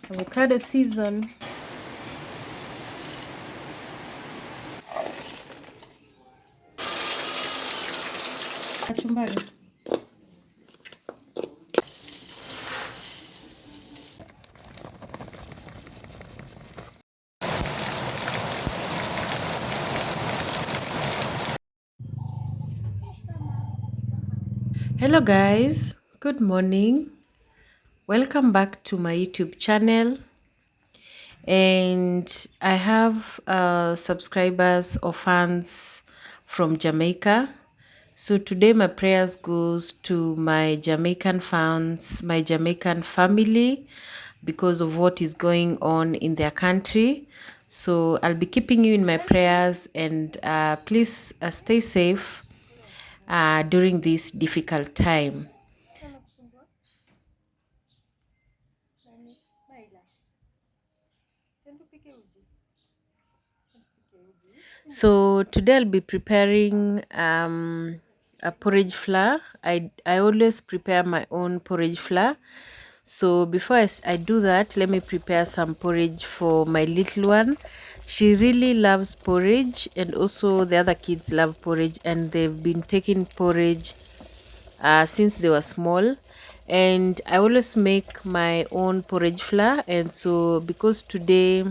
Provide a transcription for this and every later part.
Avocado season. Kachumbari. Hello guys, good morning. Welcome back to my YouTube channel. And I have subscribers or fans from Jamaica. So today my prayers goes to my Jamaican fans, my Jamaican family, because of what is going on in their country. So I'll be keeping you in my prayers, and please stay safe during this difficult time. So today I'll be preparing a porridge flour. I always prepare my own porridge flour. So before I do that, let me prepare some porridge for my little one. She really loves porridge, and also the other kids love porridge, and they've been taking porridge since they were small. And I always make my own porridge flour, and so because today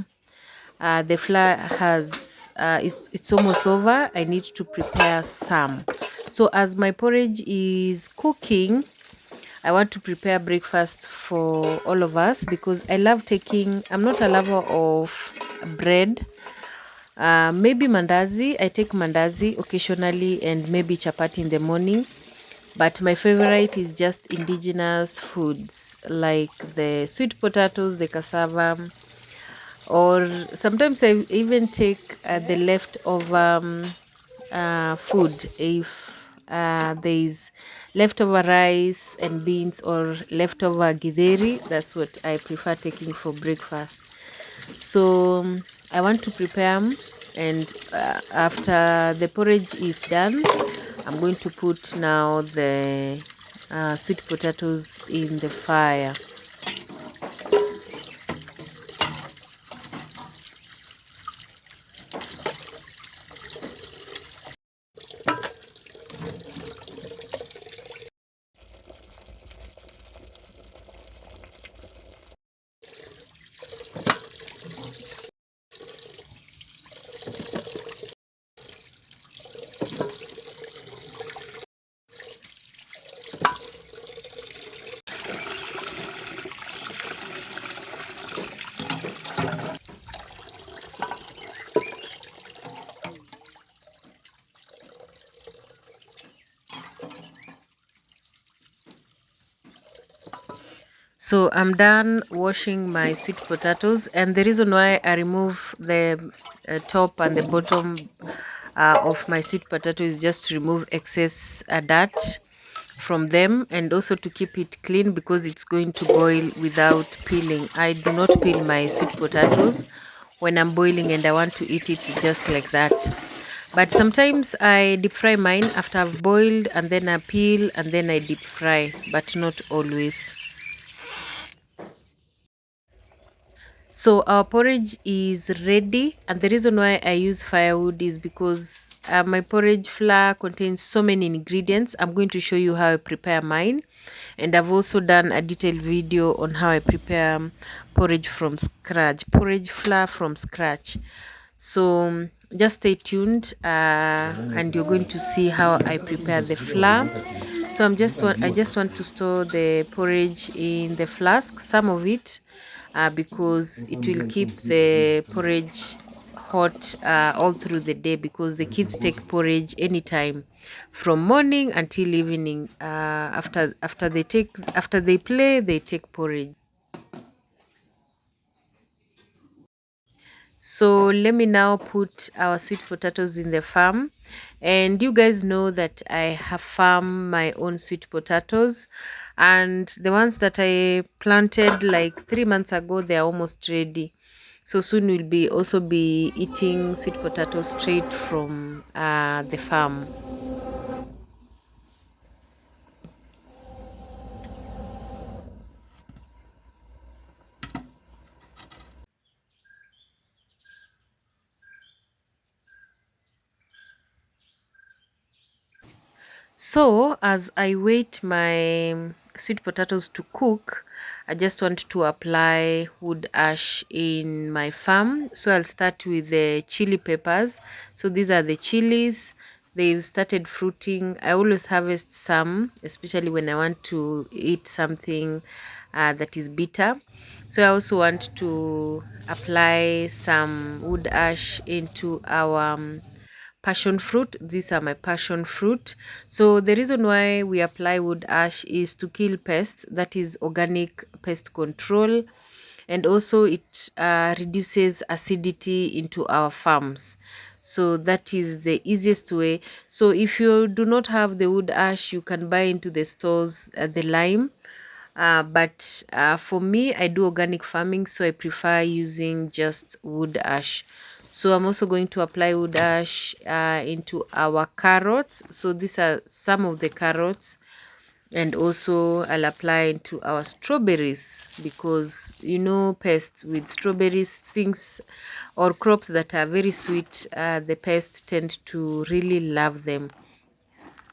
the flour has it's almost over, I need to prepare some. So as my porridge is cooking, I want to prepare breakfast for all of us, because I'm not a lover of bread. Maybe mandazi, I take mandazi occasionally, and maybe chapati in the morning. But my favorite is just indigenous foods like the sweet potatoes, the cassava, or sometimes I even take the leftover food. If there is leftover rice and beans or leftover githeri, that's what I prefer taking for breakfast. So I want to prepare 'em, and after the porridge is done, I'm going to put now the sweet potatoes in the fire. So I'm done washing my sweet potatoes, and the reason why I remove the top and the bottom of my sweet potato is just to remove excess dirt from them, and also to keep it clean, because it's going to boil without peeling. I do not peel my sweet potatoes when I'm boiling, and I want to eat it just like that. But sometimes I deep fry mine after I've boiled, and then I peel, and then I deep fry, but not always. So our porridge is ready, and the reason why I use firewood is because my porridge flour contains so many ingredients. I'm going to show you how I prepare mine, and I've also done a detailed video on how I prepare porridge from scratch, porridge flour from scratch. So just stay tuned, and you're going to see how I prepare the flour. So I just want to store the porridge in the flask, some of it, because it will keep the porridge hot all through the day, because the kids take porridge anytime from morning until evening. After they play, they take porridge. So let me now put our sweet potatoes in the farm. And you guys know that I have farmed my own sweet potatoes, and the ones that I planted like 3 months ago, they are almost ready. So soon we'll be also be eating sweet potatoes straight from the farm. So as I wait my sweet potatoes to cook, I just want to apply wood ash in my farm. So I'll start with the chili peppers. So these are the chilies. They've started fruiting. I always harvest some, especially when I want to eat something that is bitter. So I also want to apply some wood ash into our passion fruit. These are my passion fruit. So the reason why we apply wood ash is to kill pests, that is organic pest control, and also it reduces acidity into our farms. So that is the easiest way. So if you do not have the wood ash, you can buy into the stores the lime. But for me, I do organic farming, so I prefer using just wood ash. So I'm also going to apply wood ash into our carrots. So these are some of the carrots. And also I'll apply into our strawberries, because pests with strawberries, things or crops that are very sweet, the pests tend to really love them.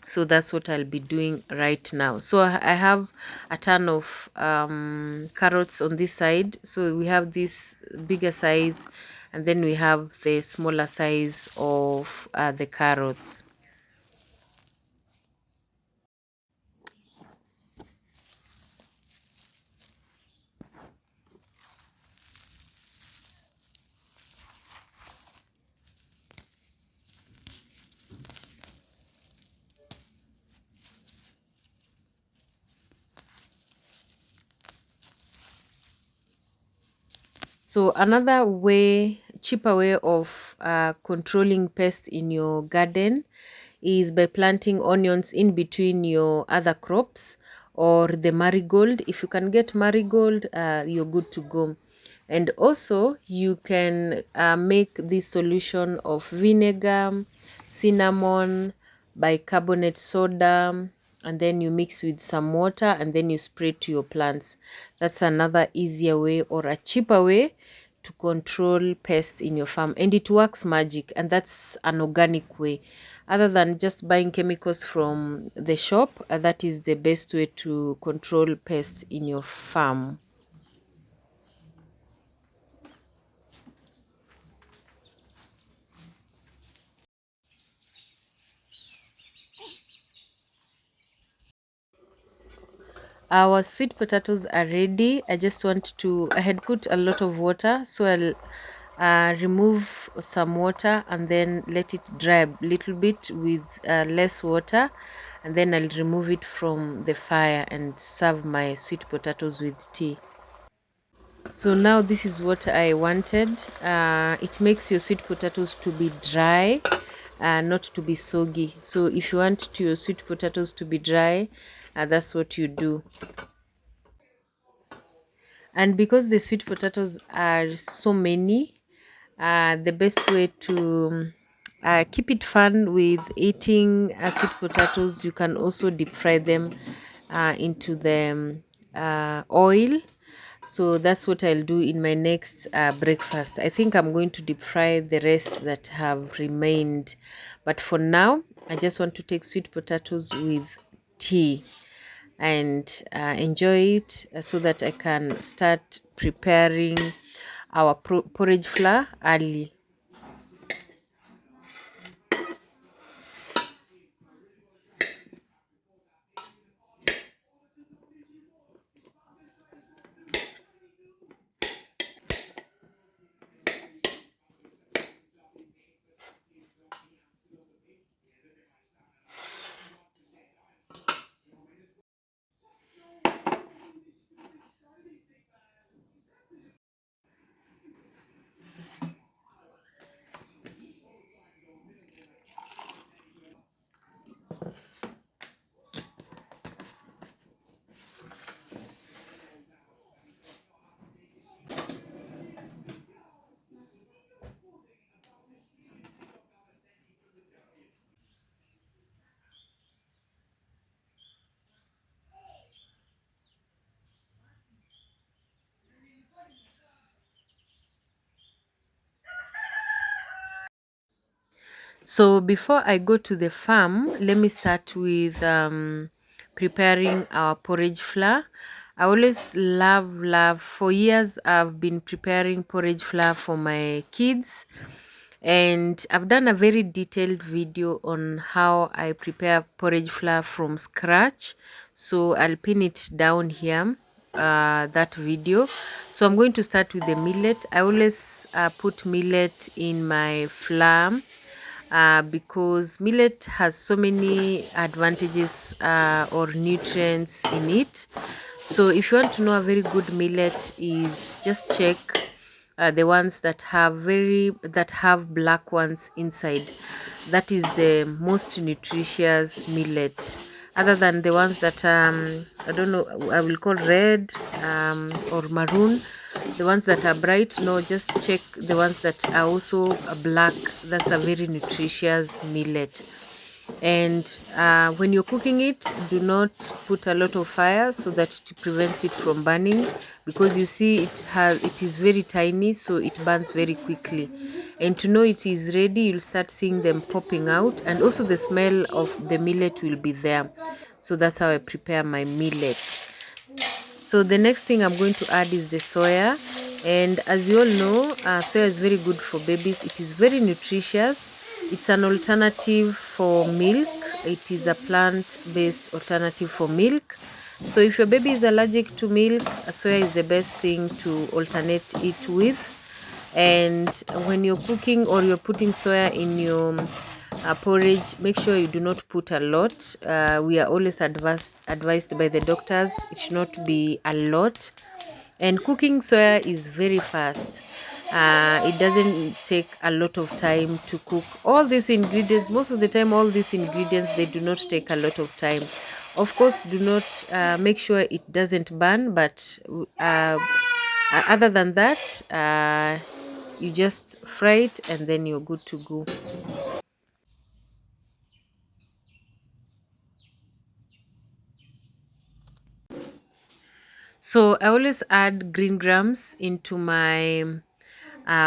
So that's what I'll be doing right now. So I have a ton of carrots on this side. So we have this bigger size, and then we have the smaller size of the carrots. So another way, cheaper way of controlling pests in your garden is by planting onions in between your other crops, or the marigold. If you can get marigold, you're good to go. And also you can make this solution of vinegar, cinnamon, bicarbonate soda, and then you mix with some water, and then you spray to your plants. That's another easier way or a cheaper way to control pests in your farm, and it works magic, and that's an organic way. Other than just buying chemicals from the shop, that is the best way to control pests in your farm. Our sweet potatoes are ready. I had put a lot of water, so I'll remove some water and then let it dry a little bit with less water, and then I'll remove it from the fire and serve my sweet potatoes with tea. So now this is what I wanted. It makes your sweet potatoes to be dry, not to be soggy. So if you want your sweet potatoes to be dry, that's what you do. And because the sweet potatoes are so many, the best way to keep it fun with eating sweet potatoes, you can also deep fry them into the oil. So that's what I'll do in my next breakfast. I think I'm going to deep fry the rest that have remained. But for now, I just want to take sweet potatoes with tea and enjoy it, so that I can start preparing our porridge flour early. So before I go to the farm, let me start with preparing our porridge flour. I always love, for years I've been preparing porridge flour for my kids, and I've done a very detailed video on how I prepare porridge flour from scratch. So I'll pin it down here, that video. So I'm going to start with the millet. I always put millet in my flour because millet has so many advantages or nutrients in it. So if you want to know a very good millet, is just check the ones that have black ones inside. That is the most nutritious millet, other than the ones that I don't know, I will call red or maroon. The ones that are bright, no, just check the ones that are also black. That's a very nutritious millet. And when you're cooking it, do not put a lot of fire so that it prevents it from burning, because you see it is very tiny, so it burns very quickly. And to know it is ready, you'll start seeing them popping out, and also the smell of the millet will be there. So that's how I prepare my millet. So the next thing I'm going to add is the soya. And as you all know, soya is very good for babies. It is very nutritious. It's an alternative for milk. It is a plant-based alternative for milk. So if your baby is allergic to milk, soya is the best thing to alternate it with. And when you're cooking or you're putting soya in your porridge, make sure you do not put a lot. We are always advised by the doctors it should not be a lot. And cooking soya is very fast. It doesn't take a lot of time to cook all these ingredients. Most of the time, all these ingredients, they do not take a lot of time. Of course, do not make sure it doesn't burn, but other than that, you just fry it and then you're good to go. So I always add green grams into my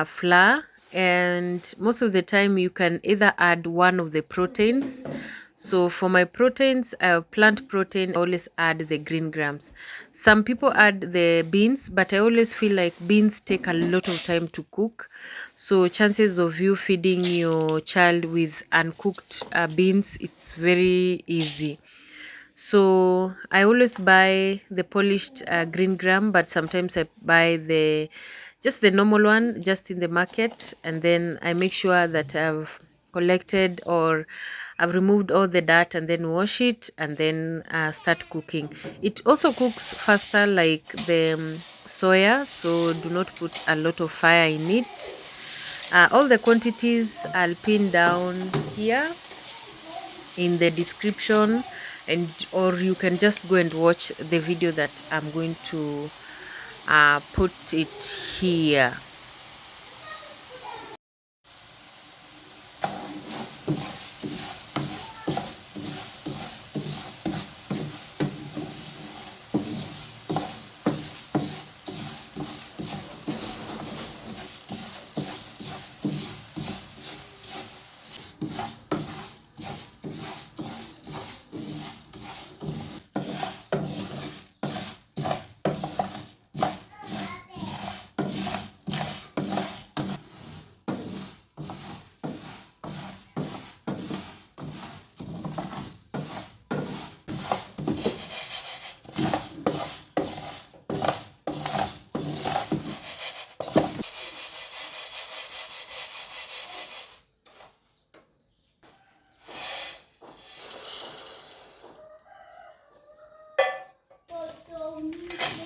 flour, and most of the time you can either add one of the proteins. So for my proteins, plant protein, I always add the green grams. Some people add the beans, but I always feel like beans take a lot of time to cook. So chances of you feeding your child with uncooked beans, it's very easy. So I always buy the polished green gram, but sometimes I buy just the normal one just in the market, and then I make sure that I've collected or I've removed all the dirt and then wash it and then start cooking. It also cooks faster like the soya, so do not put a lot of fire in it. All the quantities I'll pin down here in the description, and or you can just go and watch the video that I'm going to put it here.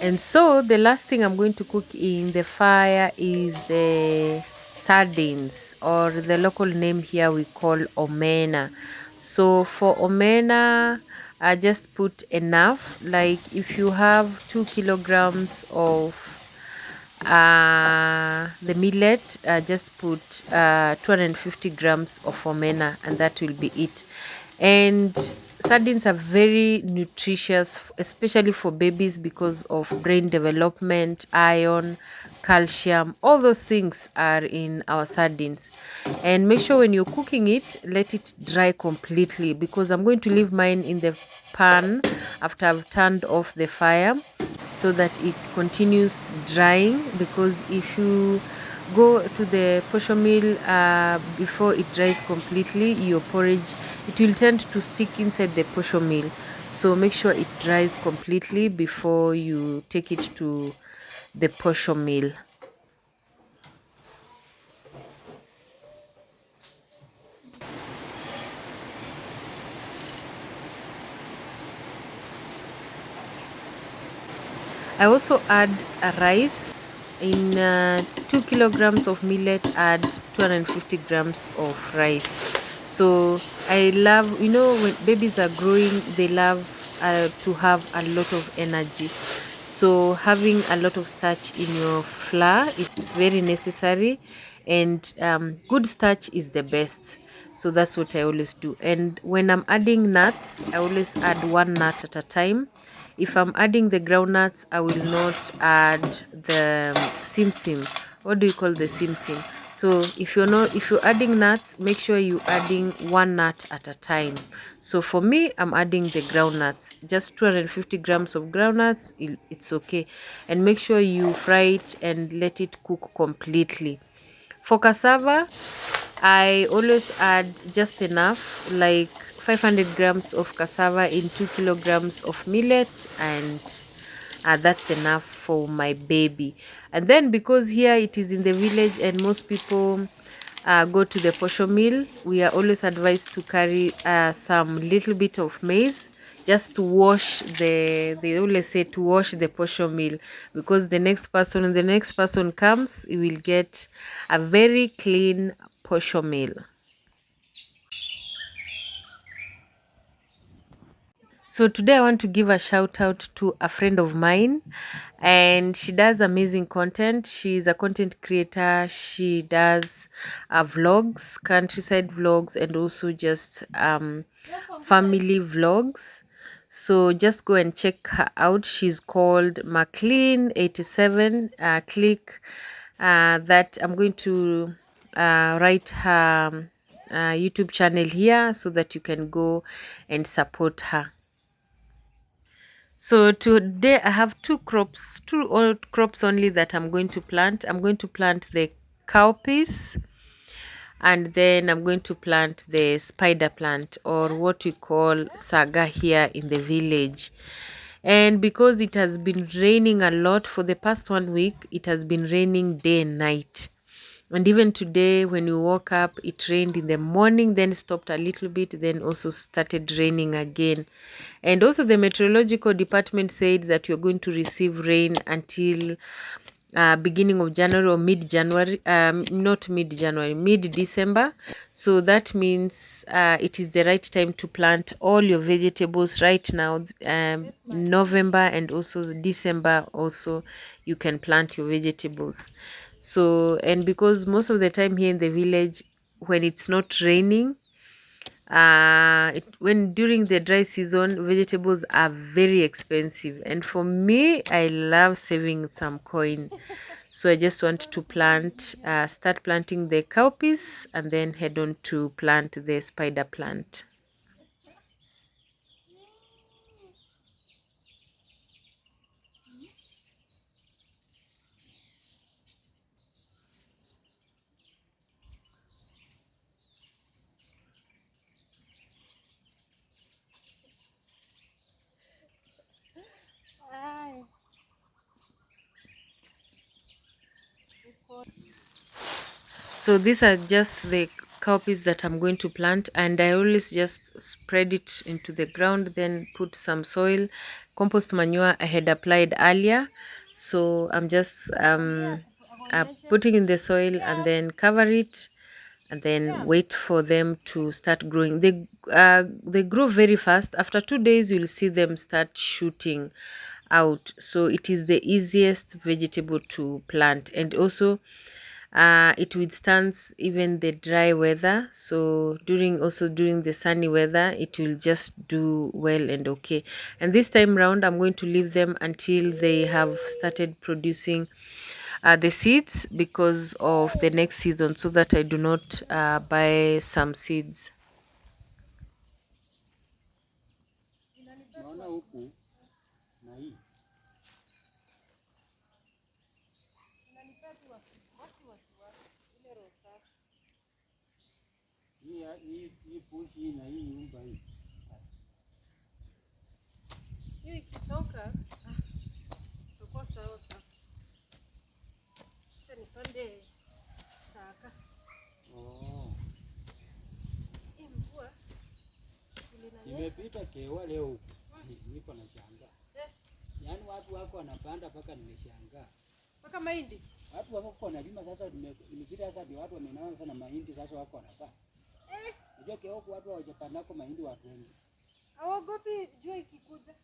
And so the last thing I'm going to cook in the fire is the sardines, or the local name here we call omena. So for omena, I just put enough. Like if you have 2 kilograms of the millet, just put 250 grams of omena, and that will be it. And sardines are very nutritious, especially for babies because of brain development, iron, calcium. All those things are in our sardines. And make sure when you're cooking it, let it dry completely, because I'm going to leave mine in the pan after I've turned off the fire so that it continues drying. Because if you go to the portion meal before it dries completely, your porridge, it will tend to stick inside the portion meal. So make sure it dries completely before you take it to the portion meal. I also add a rice. In 2 kilograms of millet, add 250 grams of rice. So I love, when babies are growing, they love to have a lot of energy. So having a lot of starch in your flour, it's very necessary, and good starch is the best. So that's what I always do. And when I'm adding nuts, I always add one nut at a time. If I'm adding the groundnuts, I will not add the sim sim. What do you call the sim sim? So if you're adding nuts, make sure you're adding one nut at a time. So for me, I'm adding the groundnuts, just 250 grams of groundnuts. It's okay, and make sure you fry it and let it cook completely. For cassava, I always add just enough, like 500 grams of cassava in 2 kilograms of millet, and that's enough for my baby. And then, because here it is in the village and most people go to the portion meal, we are always advised to carry some little bit of maize, just to wash they always say to wash the portion meal, because the next person, when the next person comes, he will get a very clean portion meal. So today I want to give a shout out to a friend of mine, and she does amazing content. She's a content creator. She does vlogs, countryside vlogs, and also just family vlogs. So just go and check her out. She's called McLean87. Click that. I'm going to write her YouTube channel here so that you can go and support her. So today I have two old crops only that I'm going to plant. I'm going to plant the cowpeas, and then I'm going to plant the spider plant, or what we call saga here in the village. And because it has been raining a lot for the past 1 week, it has been raining day and night. And even today, when we woke up, it rained in the morning, then stopped a little bit, then also started raining again. And also, the meteorological department said that you're going to receive rain until beginning of January or mid January, not mid January, mid December. So that means it is the right time to plant all your vegetables right now. November and also December, also you can plant your vegetables. So, and because most of the time here in the village, when it's not raining, when during the dry season, vegetables are very expensive, and for me, I love saving some coin. So I just want to start planting the cowpeas, and then head on to plant the spider plant. So these are just the cowpeas that I'm going to plant, and I always just spread it into the ground, then put some soil, compost manure I had applied earlier. So I'm just putting in the soil and then cover it, and then wait for them to start growing. They grow very fast. After 2 days, you'll see them start shooting out. So it is the easiest vegetable to plant, and also It withstands even the dry weather. So during the sunny weather, it will just do well and okay. And this time round, I'm going to leave them until they have started producing the seeds because of the next season, so that I do not buy some seeds. Hiyo ikitoka itakuwa sawa. Sasa acha nipande saka. Hii mvua imepita kewa leo huku. Niko na shanga. Yaani watu wako wanapanda mpaka nimeshangaa. Mpaka mahindi. Watu wako wanalima sasa, nimepita sasa ndio watu wamenaanza sana mahindi sasa wako wanapanda. Unajua kewa huku watu hawajapanda kwa mahindi watu wengi. Hawaogopi jua ikikuja.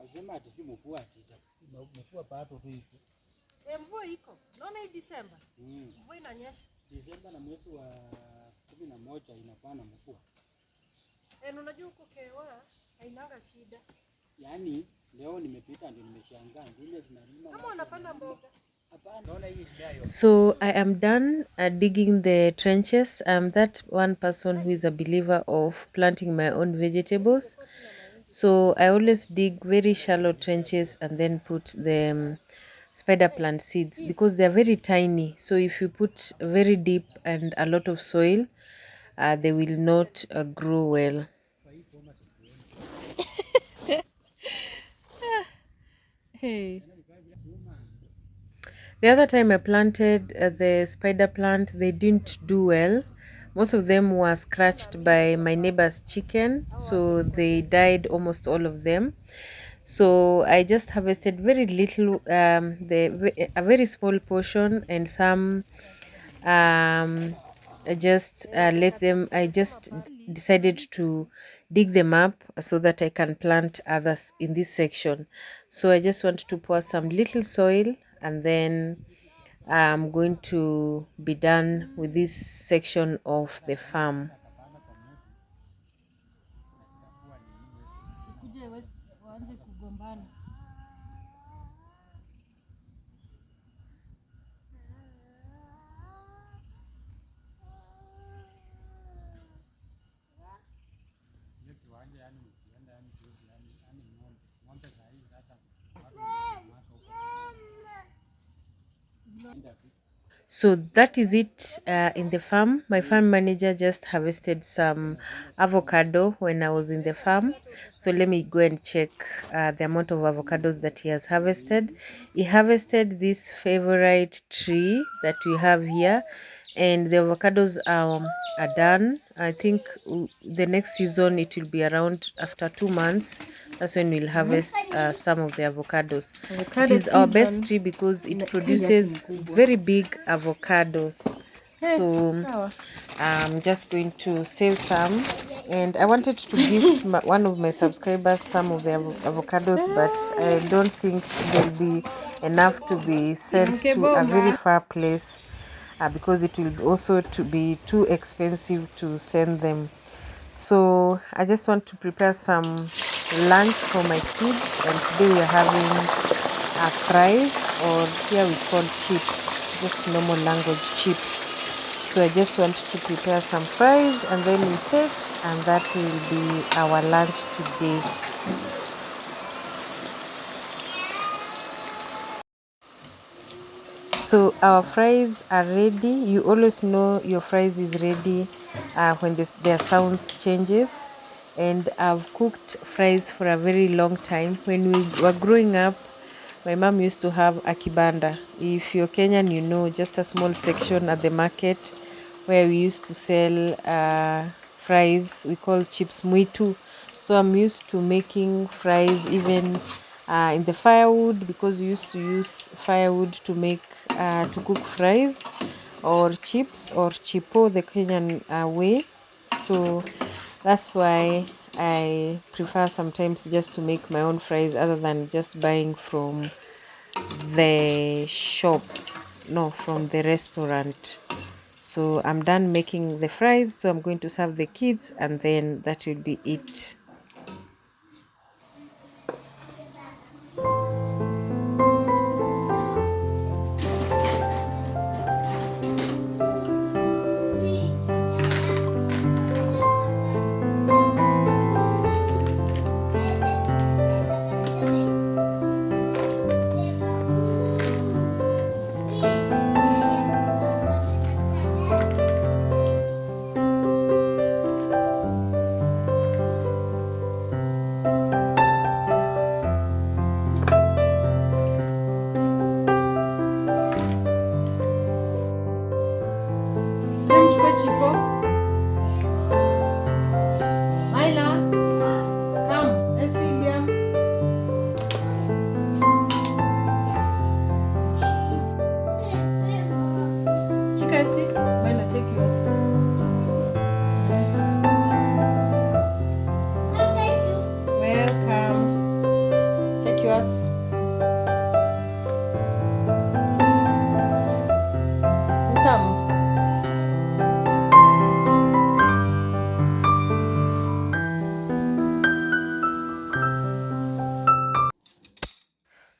Alisema ati si mvua atita. Mvua pato tu iko. Mvua iko. Naona hii Disemba. Mvua inanyesha. Disemba na mwezi wa 11 inapana mvua. Unajua huko kewa hainanga shida. Yaani leo nimepita ndio nimeshangaa ngine zinalima. Kama wanapanda mboga. So I am done digging the trenches. I'm that one person who is a believer of planting my own vegetables. So I always dig very shallow trenches and then put the spider plant seeds because they are very tiny. So if you put very deep and a lot of soil, they will not grow well. Hey. The other time I planted the spider plant, they didn't do well. Most of them were scratched by my neighbor's chicken, so they died, almost all of them. So I just harvested very little, a very small portion, and some I just let them. I just decided to dig them up so that I can plant others in this section. So I just want to pour some little soil, and then I'm going to be done with this section of the farm. So that is it in the farm. My farm manager just harvested some avocado when I was in the farm. So let me go and check the amount of avocados that he has harvested. He harvested this favorite tree that we have here, and the avocados are done. I think the next season it will be around after 2 months. That's when we'll harvest some of the avocados. It is our best tree because it produces very big avocados. So I'm just going to save some, and I wanted to gift one of my subscribers some of the avocados, but I don't think they'll be enough to be sent to a very far place because it will also be too expensive to send them. So I just want to prepare some lunch for my kids, and today we are having fries, or here we call chips, just normal language chips. So I just want to prepare some fries and then we take, and that will be our lunch today. So our fries are ready. You always know your fries is ready when their sounds changes. And I've cooked fries for a very long time. When we were growing up, my mom used to have a kibanda. If you're Kenyan, you know, just a small section at the market where we used to sell fries. We call chips mwitu. So I'm used to making fries even in the firewood, because we used to use firewood to make to cook fries or chips or chipo, the Kenyan way. So that's why I prefer sometimes just to make my own fries other than just buying from the shop, no, from the restaurant. So I'm done making the fries, so I'm going to serve the kids, and then that will be it.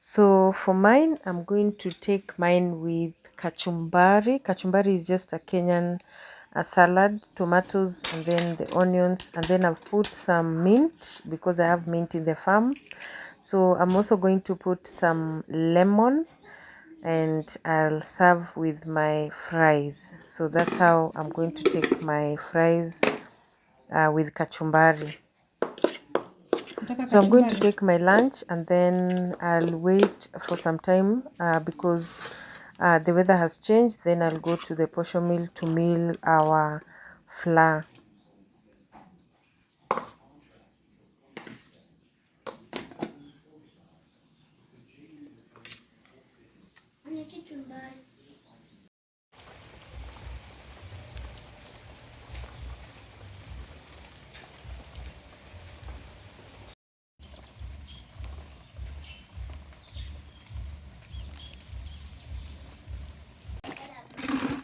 So for mine, I'm going to take mine with kachumbari. Kachumbari is just a Kenyan salad, tomatoes, and then the onions, and then I've put some mint because I have mint in the farm. So I'm also going to put some lemon, and I'll serve with my fries. So that's how I'm going to take my fries with kachumbari. So I'm going to take my lunch, and then I'll wait for some time because the weather has changed. Then I'll go to the posho mill to mill our flour.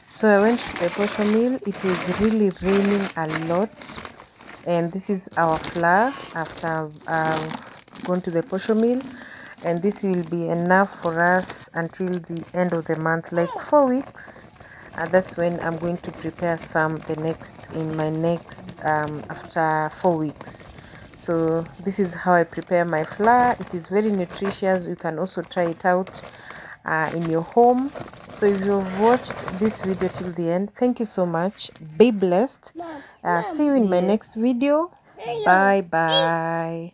So I went to the posho mill. It was really raining a lot, and this is our flour after gone to the posho mill, and this will be enough for us until the end of the month, like 4 weeks. That's when I'm going to prepare some in my next after 4 weeks. So this is how I prepare my flour. It is very nutritious. You can also try it out in your home. So if you've watched this video till the end, thank you so much. Be blessed. See you in my next video. Bye bye.